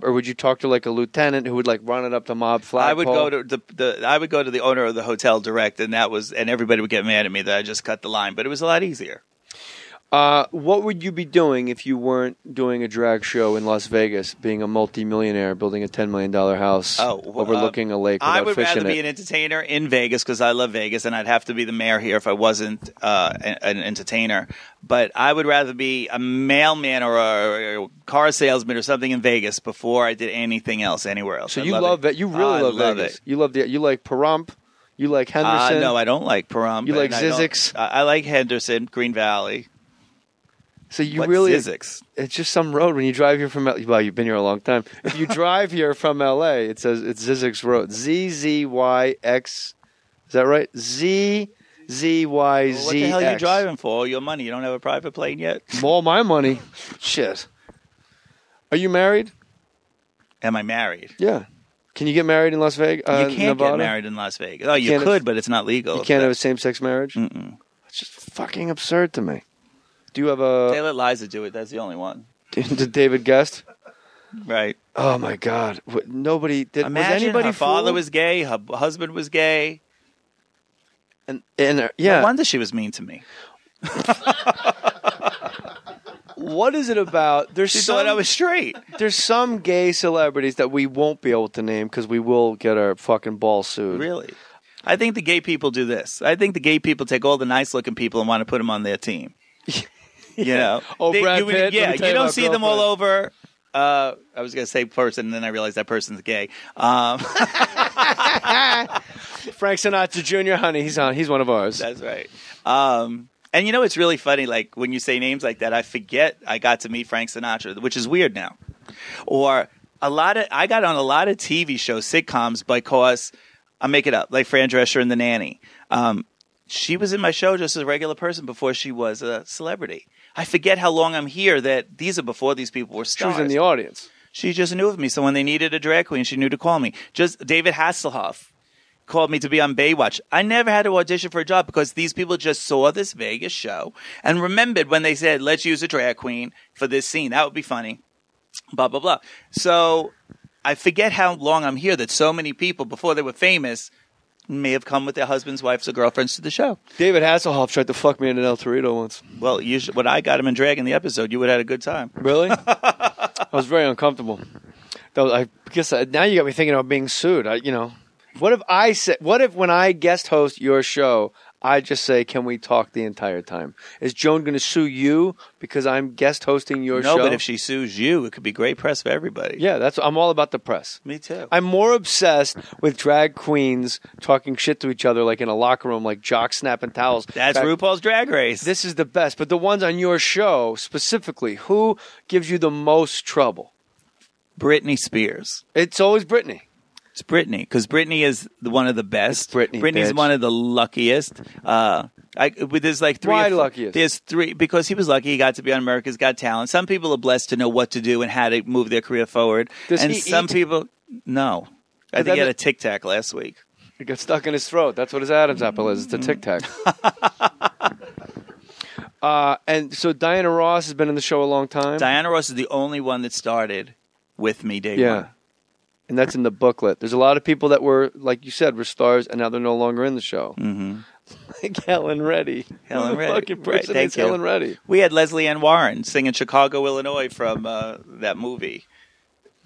or would you talk to like a lieutenant who would like run it up the mob flagpole? I would go to I would go to the owner of the hotel direct, and everybody would get mad at me that I just cut the line, but it was a lot easier. What would you be doing if you weren't doing a drag show in Las Vegas, being a multi-millionaire, building a $10 million house overlooking a lake without I would fish rather in be it? an entertainer in Vegas because I love Vegas, and I'd have to be the mayor here if I wasn't an entertainer. But I would rather be a mailman or a car salesman or something in Vegas before I did anything else anywhere else. So you love it. You really love Vegas. It. You like Pahrump. You like Henderson. No, I don't like Pahrump. You like Zizix. I like Henderson, Green Valley. So you What's really, Zizix? It's just some road when you drive here from, well, you've been here a long time. If you drive here from L.A., it says it's Zizix Road. Z-Z-Y-X. Is that right? Z-Z-Y-Z-X. Well, what the hell are you driving for? All your money. You don't have a private plane yet? All my money. Shit. Are you married? Am I married? Yeah. Can you get married in Las Vegas? You can't Nevada? get married in Las Vegas. Oh, you could, but it's not legal. You can't have a same-sex marriage? Mm-mm. It's just fucking absurd to me. Do you have a... They let Liza do it. That's the only one. Did David Guest? Right. Oh, my God. Nobody... Imagine was anybody her father fooled? was gay, her husband was gay. And No wonder she was mean to me. What is it about? She thought I was straight. There's some gay celebrities that we won't be able to name because we will get our fucking balls sued. Really? I think the gay people do this. I think the gay people take all the nice-looking people and want to put them on their team. You know? Brad Pitt? Yeah, Let me tell you don't about see them all Girlfriend. over... I was going to say person, and then I realized that person's gay. Frank Sinatra Jr., honey, he's one of ours. That's right. And you know, it's really funny, like, when you say names like that, I forget I got to meet Frank Sinatra, which is weird now. Or I got on a lot of TV shows, sitcoms, because, I'll make it up, like Fran Drescher and The Nanny. She was in my show just as a regular person before she was a celebrity. I forget how long I'm here that these are before these people were stars. She was in the audience. She just knew of me, so when they needed a drag queen, she knew to call me. Just David Hasselhoff called me to be on Baywatch. I never had to audition for a job because these people just saw this Vegas show and remembered when they said, let's use a drag queen for this scene. That would be funny. Blah, blah, blah. So I forget how long I'm here that so many people, before they were famous, may have come with their husbands, wives, or girlfriends to the show. David Hasselhoff tried to fuck me in an El Torito once. Well, when I got him in drag in the episode, you would have had a good time. Really? I was very uncomfortable. I guess now you got me thinking about being sued. What if when I guest host your show, I just say, can we talk the entire time? Is Joan going to sue you because I'm guest hosting your show? No, but if she sues you, it could be great press for everybody. Yeah, I'm all about the press. Me too. I'm more obsessed with drag queens talking shit to each other like in a locker room, like jock snapping towels. That's RuPaul's Drag Race. This is the best. But the ones on your show, specifically, who gives you the most trouble? Britney Spears. It's always Britney. It's Britney, because Britney is one of the best. It's Britney, Britney's bitch. one of the luckiest. There's like three. Why luckiest? There's three, because he was lucky. He got to be on America's Got Talent. Some people are blessed to know what to do and how to move their career forward. Does and he some eat? people, no. I think he had a Tic Tac last week. It got stuck in his throat. That's what his Adam's apple is. It's a Tic Tac. And so Diana Ross has been in the show a long time. Diana Ross is the only one that started with me day Yeah. one. And that's in the booklet. There's a lot of people that were, like you said, were stars, and now they're no longer in the show. Mm-hmm. Like Helen Reddy. Helen Who the Reddy. fucking Right, person thank is you. Helen Reddy? We had Leslie Ann Warren singing Chicago, Illinois from that movie.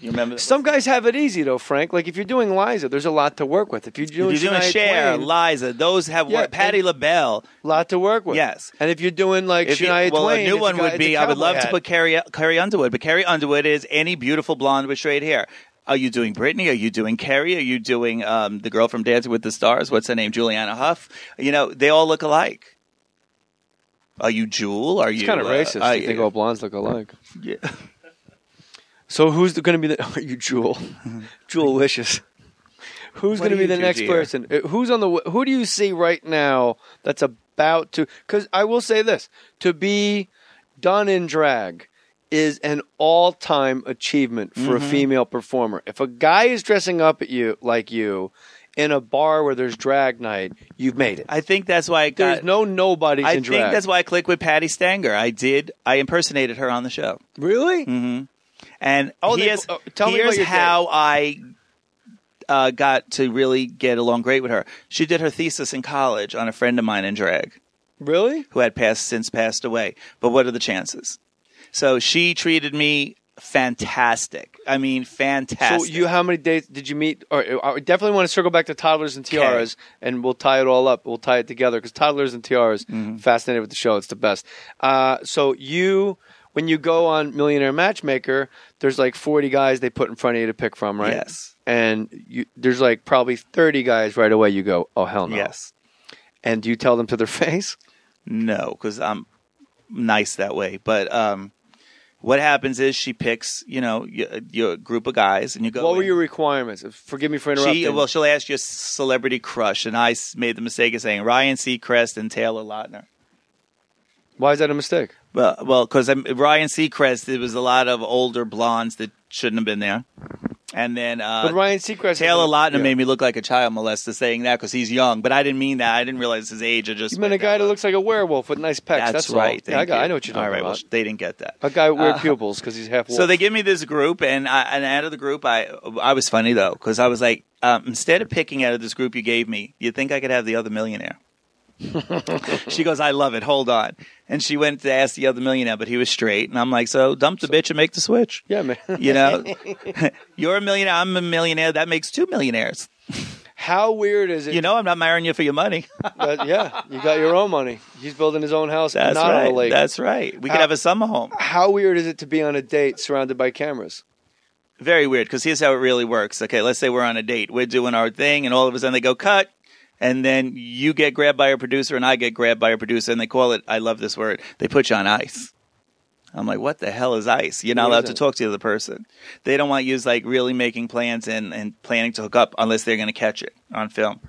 You remember? Some guys have it easy, though, Frank. Like, if you're doing Liza, there's a lot to work with. If you're doing Cher, Twain, Liza, those have Yeah, worked. Patti LaBelle. a lot to work with. Yes. And if you're doing, like, Shania Twain, a new one would be, I would love to put. put Carrie Underwood, but Carrie Underwood is any beautiful blonde with straight hair. Are you doing Britney? Are you doing Carrie? Are you doing the girl from Dancing with the Stars? What's her name? Juliana Hough? You know, they all look alike. Are you Jewel? Are you? It's kind of racist. You think all blondes look alike. Yeah. So who's going to be the? Are you Jewel? Jewel-licious. Who's going to be the next person? Who's on the? Who do you see right now that's about to? Because I will say this: to be done in drag is an all-time achievement for a female performer. If a guy is dressing up at you like you in a bar where there's drag night, you've made it. I think that's why There's no nobodies in drag. I think that's why I clicked with Patti Stanger. I impersonated her on the show. Really? Mm-hmm. And tell me about here's your how I got to really get along great with her. She did her thesis in college on a friend of mine in drag. Really? Who had since passed away. But what are the chances? So she treated me fantastic. I mean, fantastic. So how many dates did you meet? Or I definitely want to circle back to Toddlers and Tiaras, and we'll tie it all up. We'll tie it together because Toddlers and Tiaras, fascinated with the show. It's the best. So when you go on Millionaire Matchmaker, there's like 40 guys they put in front of you to pick from, right? Yes. And there's like probably 30 guys right away. You go, oh, hell no. Yes. And do you tell them to their face? No, because I'm nice that way. But what happens is she picks, your group of guys, and you go. What were your requirements? Forgive me for interrupting. She'll ask you a celebrity crush, and I made the mistake of saying Ryan Seacrest and Taylor Lautner. Why is that a mistake? Well, because Ryan Seacrest, there was a lot of older blondes that shouldn't have been there. And then but Ryan Seacrest, Taylor Lautner made me look like a child molester saying that because he's young. But I didn't mean that. I didn't realize his age. You meant a guy that looks like a werewolf with nice pecs. That's right. Yeah, I know what you're talking all right, about. Well, they didn't get that. A guy with weird pupils because he's half wolf. So they give me this group, and out of the group, I was funny, though, because I was like, instead of picking out of this group you gave me, you'd think I could have the other millionaire. She goes, I love it. Hold on. And she went to ask the other millionaire, but he was straight. And I'm like, so dump the bitch and make the switch. Yeah, man. You're a millionaire. I'm a millionaire. That makes two millionaires. How weird is it? I'm not marrying you for your money. Yeah, you got your own money. He's building his own house. That's not right. on a lake. That's right. We could have a summer home. How weird is it to be on a date surrounded by cameras? Very weird, because here's how it really works. Okay, let's say we're on a date. We're doing our thing, and all of a sudden they go, cut. And then you get grabbed by a producer and I get grabbed by a producer, and they call it, I love this word, they put you on ice. I'm like, what the hell is ice? You're not allowed to talk to the other person. They don't want you like really making plans and planning to hook up unless they're going to catch it on film.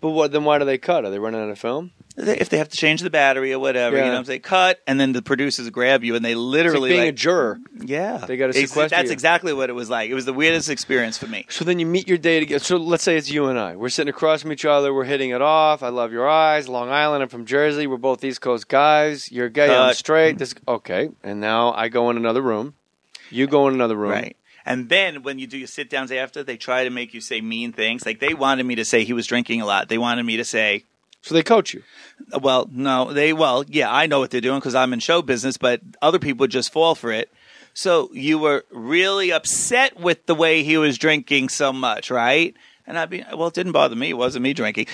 But then why do they cut? Are they running out of film? If they have to change the battery or whatever, they cut, and then the producers grab you, and they literally it's like being a juror. Yeah, they got to sequester That's you. exactly what it was like. It was the weirdest experience for me. So then you meet your date again. So let's say it's you and I. We're sitting across from each other. We're hitting it off. I love your eyes. Long Island. I'm from Jersey. We're both East Coast guys. You're gay. I'm straight. Okay. And now I go in another room. You go in another room. Right. And then when you do your sit-downs after, they try to make you say mean things. Like they wanted me to say he was drinking a lot. They wanted me to say... So they coach you? Well, no. I know what they're doing because I'm in show business, but other people just fall for it. So you were really upset with the way he was drinking so much, right? And it didn't bother me. It wasn't me drinking.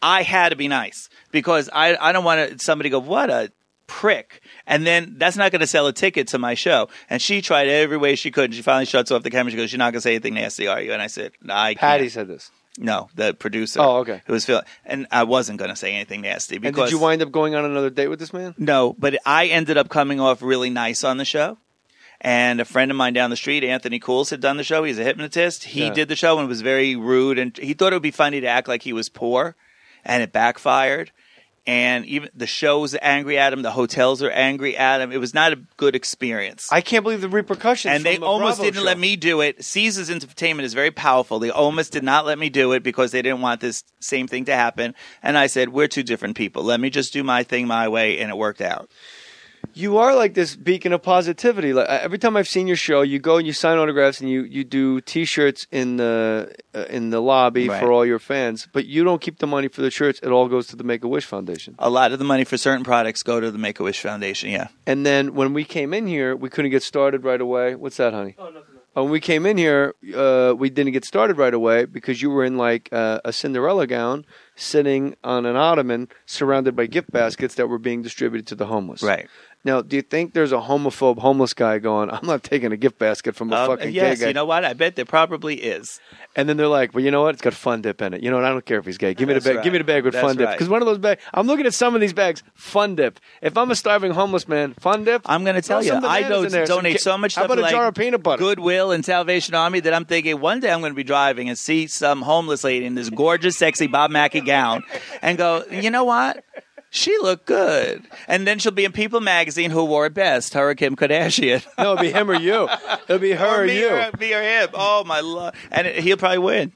I had to be nice because I don't want somebody to go, what a prick. And then that's not going to sell a ticket to my show. And she tried every way she could. And she finally shuts off the camera. She goes, you're not going to say anything nasty, are you? And I said, no, I can't. Patty said this. No, the producer. Oh, okay. Who was feeling, and I wasn't going to say anything nasty. Because, and did you wind up going on another date with this man? No, but I ended up coming off really nice on the show. And a friend of mine down the street, Anthony Cools, had done the show. He's a hypnotist. He did the show and was very rude. And he thought it would be funny to act like he was poor. And it backfired. And even the shows are angry at him. The hotels are angry at him. It was not a good experience. I can't believe the repercussions. And they almost didn't let me do it. Caesars Entertainment is very powerful. They almost did not let me do it because they didn't want this same thing to happen. And I said, we're two different people. Let me just do my thing my way. And it worked out. You are like this beacon of positivity. Like, every time I've seen your show, you go and you sign autographs and you do T-shirts in the lobby for all your fans. But you don't keep the money for the shirts. It all goes to the Make-A-Wish Foundation. A lot of the money for certain products go to the Make-A-Wish Foundation, yeah. And then when we came in here, we couldn't get started right away. What's that, honey? Oh, nothing. When we came in here, we didn't get started right away because you were in like a Cinderella gown sitting on an ottoman surrounded by gift baskets that were being distributed to the homeless. Right. Now, do you think there's a homophobe homeless guy going, I'm not taking a gift basket from a fucking gay guy? You know what? I bet there probably is. And then they're like, well, you know what? It's got Fun Dip in it. You know what? I don't care if he's gay. Give me the bag. Right. Give me the bag with Fun Dip. Because one of those bags, I'm looking at some of these bags, Fun Dip. If I'm a starving homeless man, Fun Dip. I'm going to tell you, I donate so much stuff to like jar of peanut butter? Goodwill and Salvation Army that I'm thinking one day I'm going to be driving and see some homeless lady in this gorgeous, sexy Bob Mackie gown and go, you know what? She looked good. And then she'll be in People magazine who wore it best, her or Kim Kardashian. No, it'll be him or you. It'll be her or you. Me or him. Oh, my love. And he'll probably win.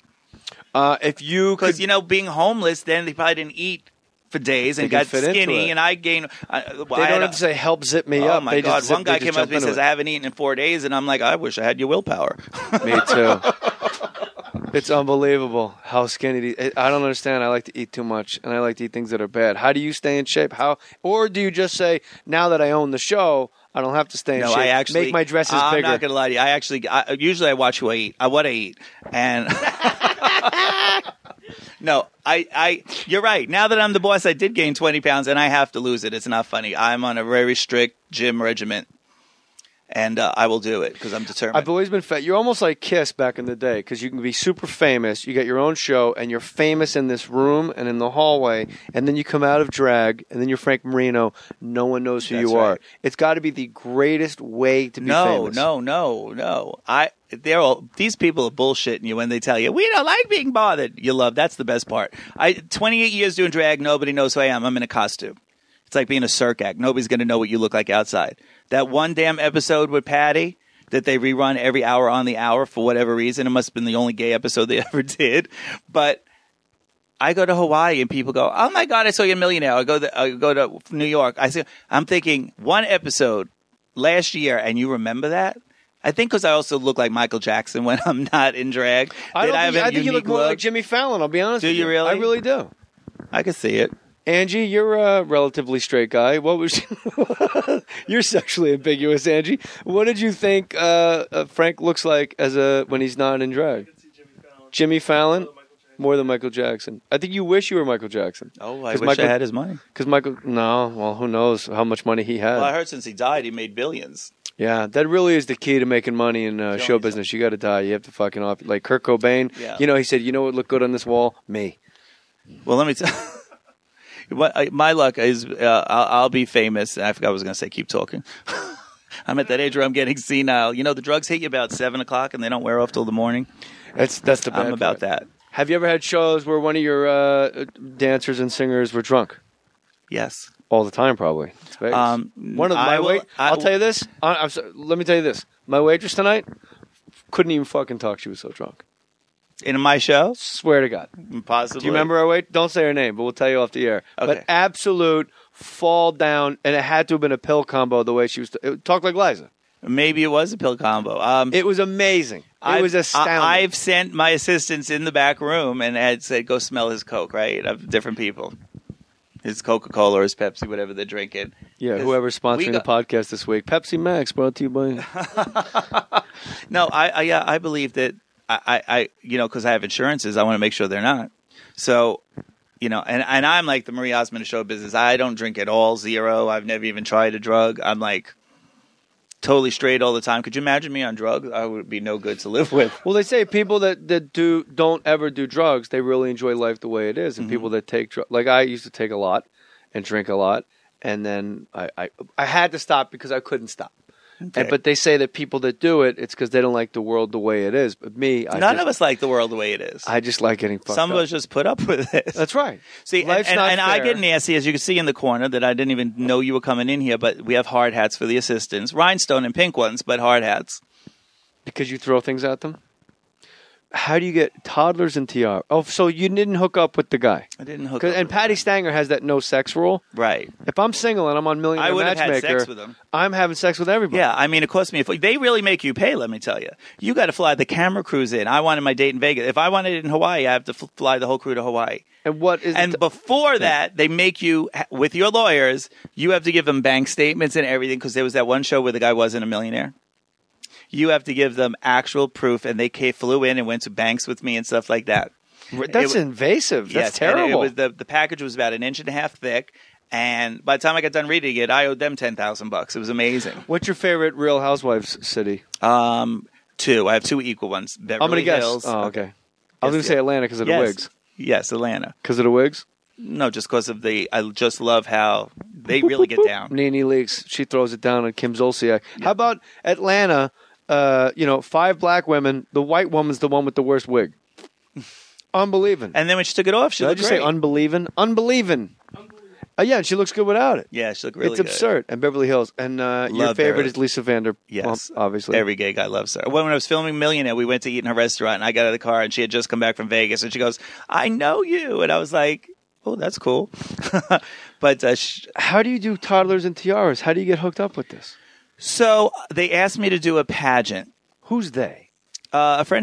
If you Because, being homeless, then they probably didn't eat for days and They can got fit into skinny, it. and I gained. They don't have to say, help zip me up. Oh, my They God. just zip, One guy they just came up to me and jump says, into I haven't eaten in 4 days. And I'm like, I wish I had your willpower. it. Me too. It's unbelievable how skinny. I don't understand. I like to eat too much, and I like to eat things that are bad. How do you stay in shape? Or do you just say, now that I own the show, I don't have to stay in shape. I actually make my dresses bigger. I'm not going to lie to you. Usually I watch who I eat. What I eat. And no, you're right. Now that I'm the boss, I did gain 20 pounds, and I have to lose it. It's not funny. I'm on a very strict gym regimen. And I will do it because I'm determined. I've always been fat. You're almost like Kiss back in the day because you can be super famous. You get your own show, and you're famous in this room and in the hallway. And then you come out of drag, and then you're Frank Marino. No one knows who you are. It's got to be the greatest way to be famous. No. These people are bullshitting you when they tell you, we don't like being bothered. You love. That's the best part. 28 years doing drag. Nobody knows who I am. I'm in a costume. It's like being a circ act. Nobody's going to know what you look like outside. That one damn episode with Patty that they rerun every hour on the hour for whatever reason. It must have been the only gay episode they ever did. But I go to Hawaii and people go, oh, my God, I saw you a millionaire. I go to New York. I'm thinking one episode last year, and you remember that? I think because I also look like Michael Jackson when I'm not in drag. I think you look more like Jimmy Fallon, I'll be honest with you. Do you really? I really do. I can see it. Angie, you're a relatively straight guy. What was you're sexually ambiguous, Angie? What did you think Frank looks like when he's not in drag? Jimmy Fallon? More than Michael Jackson. I think you wish you were Michael Jackson. Oh, I wish I had his money. Because who knows how much money he had. Well, I heard since he died, he made billions. Yeah, that really is the key to making money in show business. You got to die. You have to fucking off. Like Kurt Cobain, he said, you know what looked good on this wall? Me. Well, let me tell you. My luck is I'll be famous. I forgot what I was going to say. Keep talking. I'm at that age where I'm getting senile. You know, the drugs hit you about 7 o'clock and they don't wear off till the morning. That's the bad I'm about part. that. Have you ever had shows where one of your dancers and singers were drunk? Yes. All the time, probably. It's Vegas. I'll tell you this. Let me tell you this. My waitress tonight couldn't even fucking talk. She was so drunk. In my show? Swear to God. Possibly. Do you remember our wait? Don't say her name, but we'll tell you off the air. Okay. But absolute fall down, and it had to have been a pill combo the way she was. It talked like Liza. Maybe it was a pill combo. It was amazing. It was astounding. I've sent my assistants in the back room and had said, go smell his Coke, right? Of different people. His Coca-Cola or his Pepsi, whatever they're drinking. Yeah, whoever's sponsoring the podcast this week. Pepsi Max, brought to you by... No, I believe that because I have insurances, I want to make sure they're not. So, and I'm like the Marie Osmond of show business. I don't drink at all, zero. I've never even tried a drug. I'm like totally straight all the time. Could you imagine me on drugs? I would be no good to live with. Well, they say people that don't ever do drugs, they really enjoy life the way it is. And people that take drugs, like I used to take a lot and drink a lot, and then I had to stop because I couldn't stop. Okay. But they say that people that do it, it's because they don't like the world the way it is. But me, none of us like the world the way it is. I just like getting fucked up. Some of us just put up with it. That's right. See, life's not fair. I get nasty, as you can see in the corner, that I didn't even know you were coming in here. But we have hard hats for the assistants, rhinestone and pink ones, but hard hats. Because you throw things at them. How do you get toddlers and tiara? Oh, so you didn't hook up with the guy? I didn't hook up. And Patty Stanger has that no sex rule. Right. If I'm single and I'm on Millionaire I would Matchmaker, have had sex with him. I'm having sex with everybody. Yeah, I mean, it cost me. They really make you pay. Let me tell you, you got to fly the camera crews in. I wanted my date in Vegas. If I wanted it in Hawaii, I have to fly the whole crew to Hawaii. And what is? And before that, they make you with your lawyers. You have to give them bank statements and everything because there was that one show where the guy wasn't a millionaire. You have to give them actual proof, and they flew in and went to banks with me and stuff like that. That's invasive. That's yes, terrible. And the package was about 1.5 inches thick, and by the time I got done reading it, I owed them $10,000. It was amazing. What's your favorite Real Housewives city? 2. I have 2 equal ones. Beverly I'm going to guess. Hills. Oh, okay. I was going to say Atlanta because of the wigs. Yes, Atlanta. Because of the wigs? No, just because of I just love how they really get down. Nene Leakes, she throws it down on Kim Zolciak. Yeah. How about Atlanta? 5 black women. The white woman's the one with the worst wig. Unbelieving. And then when she took it off, she looked great. Did I just say unbelieving? Unbelieving. Yeah, and she looks good without it. Yeah, she looked really good. It's absurd. And Beverly Hills. And your favorite is Lisa Vander. Yes. Well, obviously. Every gay guy loves her. When I was filming Millionaire, we went to eat in her restaurant, and I got out of the car, and she had just come back from Vegas, and she goes, I know you. And I was like, oh, that's cool. But how do you do toddlers and tiaras? How do you get hooked up with this? So they asked me to do a pageant. Who's they? A friend